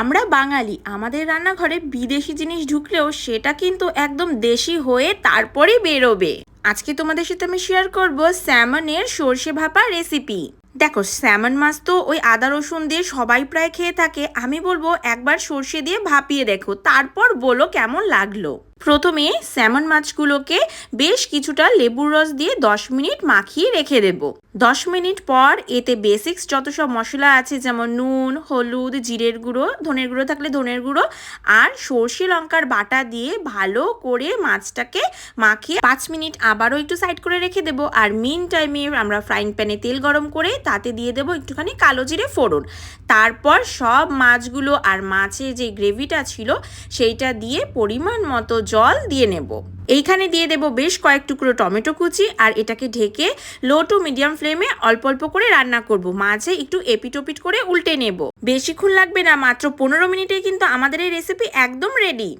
আমরা বাঙালি, আমাদের রান্নাঘরে বিদেশি জিনিস ঢুকলেও সেটা কিন্তু একদম দেশি হয়ে তারপরেই বেরোবে। আজকে তোমাদের সাথে আমি শেয়ার করব স্যামনের সর্ষে ভাপা রেসিপি। দেখো, স্যামন মাছ তো ওই আদা রসুন দিয়ে সবাই প্রায় খেয়ে থাকে। আমি বলবো একবার সর্ষে দিয়ে ভাপিয়ে দেখো, তারপর বলো কেমন লাগলো। প্রথমে স্যামন মাছগুলোকে বেশ কিছুটা লেবুর রস দিয়ে 10 মিনিট মাখিয়ে রেখে দেব। 10 মিনিট পর এতে বেসিক্স যত সব মশলা আছে, যেমন নুন, হলুদ, জিরের গুঁড়ো, ধনের গুঁড়ো থাকলে ধনের গুঁড়ো আর সর্ষে লঙ্কার বাটা দিয়ে ভালো করে মাছটাকে মাখিয়ে 5 মিনিট আবারও একটু সাইড করে রেখে দেবো। আর মিন টাইমে আমরা ফ্রাইং প্যানে তেল গরম করে তাতে দিয়ে দেবো একটুখানি কালো জিরে ফোড়ন। তারপর সব মাছগুলো আর মাছের যে গ্রেভিটা ছিল সেইটা দিয়ে পরিমাণ মতো জল দিয়ে নেব। এইখানে দিয়ে দেব বেশ কয়েক টুকরো টমেটো কুচি আর এটাকে ঢেকে লো টু মিডিয়াম ফ্লেমে অল্প অল্প করে রান্না করব। মাঝে একটু এপিটোপিট করে উল্টে নেব। বেশিক্ষণ লাগবে না, মাত্র 15 মিনিটে কিন্তু আমাদের এই রেসিপি একদম রেডি।